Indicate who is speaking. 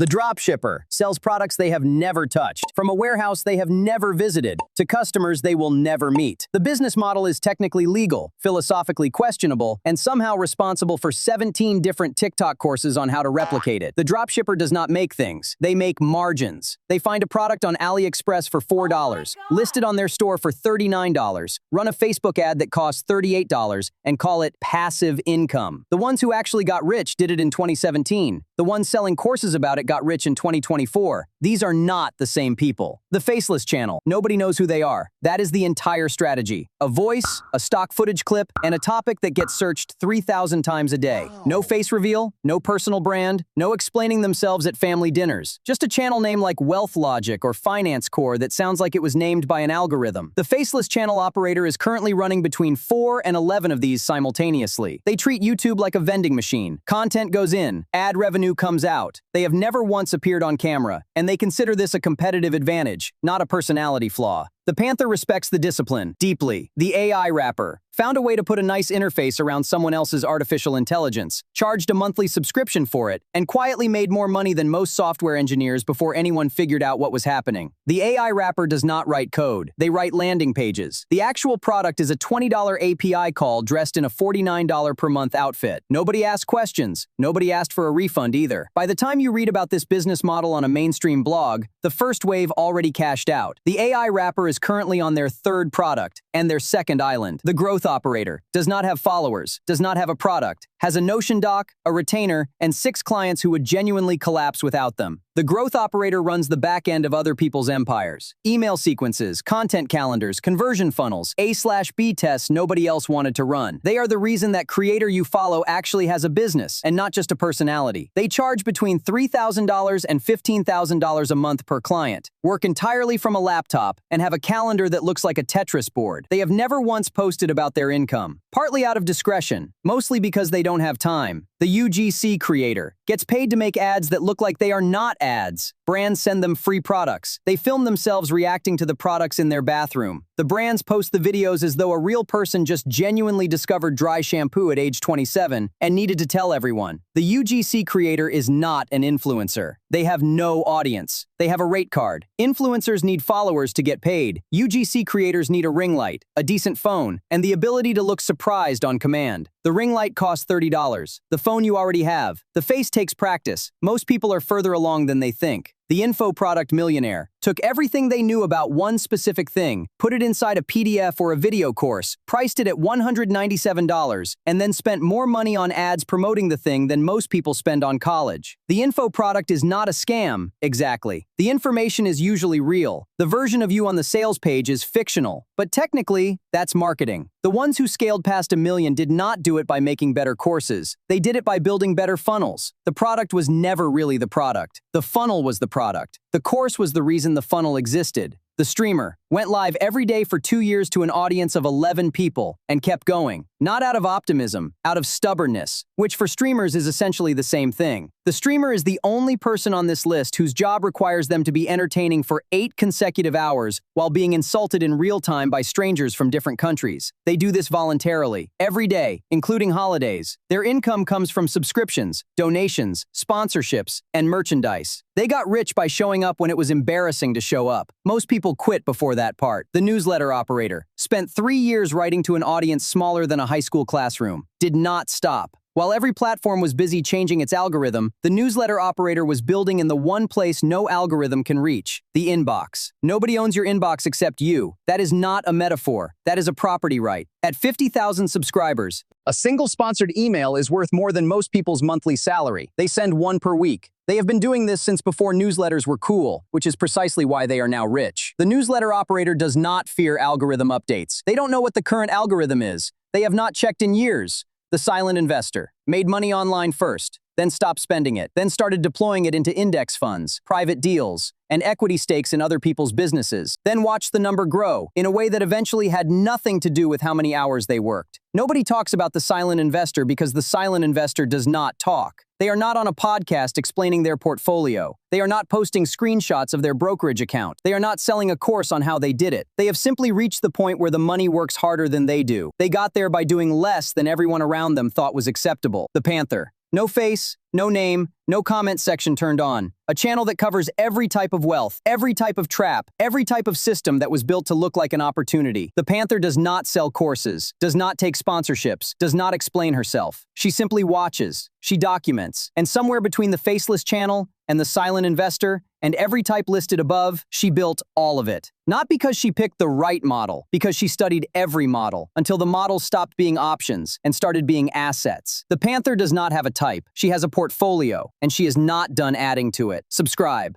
Speaker 1: The dropshipper sells products they have never touched, from a warehouse they have never visited, to customers they will never meet. The business model is technically legal, philosophically questionable, and somehow responsible for 17 different TikTok courses on how to replicate it. The dropshipper does not make things. They make margins. They find a product on AliExpress for $4, list it on their store for $39, run a Facebook ad that costs $38, and call it passive income. The ones who actually got rich did it in 2017. The ones selling courses about it got rich in 2024. These are not the same people. The faceless channel. Nobody knows who they are. That is the entire strategy. A voice, a stock footage clip, and a topic that gets searched 3,000 times a day. No face reveal, no personal brand, no explaining themselves at family dinners. Just a channel name like Wealth Logic or Finance Core that sounds like it was named by an algorithm. The faceless channel operator is currently running between 4 and 11 of these simultaneously. They treat YouTube like a vending machine. Content goes in, ad revenue comes out. They have never once appeared on camera, and they consider this a competitive advantage, not a personality flaw. The Panther respects the discipline deeply. The AI rapper found a way to put a nice interface around someone else's artificial intelligence, charged a monthly subscription for it, and quietly made more money than most software engineers before anyone figured out what was happening. The AI rapper does not write code. They write landing pages. The actual product is a $20 API call dressed in a $49 per month outfit. Nobody asked questions. Nobody asked for a refund either. By the time you read about this business model on a mainstream blog, the first wave already cashed out. The AI rapper is currently on their third product and their second island. The growth operator does not have followers, does not have a product, has a Notion doc, a retainer, and 6 clients who would genuinely collapse without them. The growth operator runs the back end of other people's empires. Email sequences, content calendars, conversion funnels, A/B tests nobody else wanted to run. They are the reason that creator you follow actually has a business and not just a personality. They charge between $3,000 and $15,000 a month per client, work entirely from a laptop, and have a calendar that looks like a Tetris board. They have never once posted about their income, partly out of discretion, mostly because they don't have time. The UGC creator gets paid to make ads that look like they are not ads. Brands send them free products. They film themselves reacting to the products in their bathroom. The brands post the videos as though a real person just genuinely discovered dry shampoo at age 27 and needed to tell everyone. The UGC creator is not an influencer. They have no audience. They have a rate card. Influencers need followers to get paid. UGC creators need a ring light, a decent phone, and the ability to look surprised on command. The ring light costs $30. The phone you already have. The face takes practice. Most people are further along than they think. The info product Millionaire took everything they knew about one specific thing, put it inside a PDF or a video course, priced it at $197, and then spent more money on ads promoting the thing than most people spend on college. The info product is not a scam, exactly. The information is usually real. The version of you on the sales page is fictional, but technically, that's marketing. The ones who scaled past $1 million did not do it by making better courses. They did it by building better funnels. The product was never really the product. The funnel was the product. The course was the reason the funnel existed. The streamer went live every day for 2 years to an audience of 11 people and kept going. Not out of optimism, out of stubbornness, which for streamers is essentially the same thing. The streamer is the only person on this list whose job requires them to be entertaining for 8 consecutive hours while being insulted in real time by strangers from different countries. They do this voluntarily, every day, including holidays. Their income comes from subscriptions, donations, sponsorships, and merchandise. They got rich by showing up when it was embarrassing to show up. Most people quit before that part. The newsletter operator spent 3 years writing to an audience smaller than a high school classroom. Did not stop. While every platform was busy changing its algorithm, the newsletter operator was building in the one place no algorithm can reach, the inbox. Nobody owns your inbox except you. That is not a metaphor. That is a property right. At 50,000 subscribers, a single sponsored email is worth more than most people's monthly salary. They send one per week. They have been doing this since before newsletters were cool, which is precisely why they are now rich. The newsletter operator does not fear algorithm updates. They don't know what the current algorithm is. They have not checked in years. The silent investor made money online first, then stopped spending it, then started deploying it into index funds, private deals, and equity stakes in other people's businesses, then watched the number grow in a way that eventually had nothing to do with how many hours they worked. Nobody talks about the silent investor because the silent investor does not talk. They are not on a podcast explaining their portfolio. They are not posting screenshots of their brokerage account. They are not selling a course on how they did it. They have simply reached the point where the money works harder than they do. They got there by doing less than everyone around them thought was acceptable. The Panther No face, no name, no comment section turned on. A channel that covers every type of wealth, every type of trap, every type of system that was built to look like an opportunity. The Panther does not sell courses, does not take sponsorships, does not explain herself. She simply watches, she documents, and somewhere between the faceless channel and the silent investor and every type listed above, she built all of it. Not because she picked the right model, because she studied every model until the models stopped being options and started being assets. The Panther does not have a type. She has a portfolio, and she is not done adding to it. Subscribe.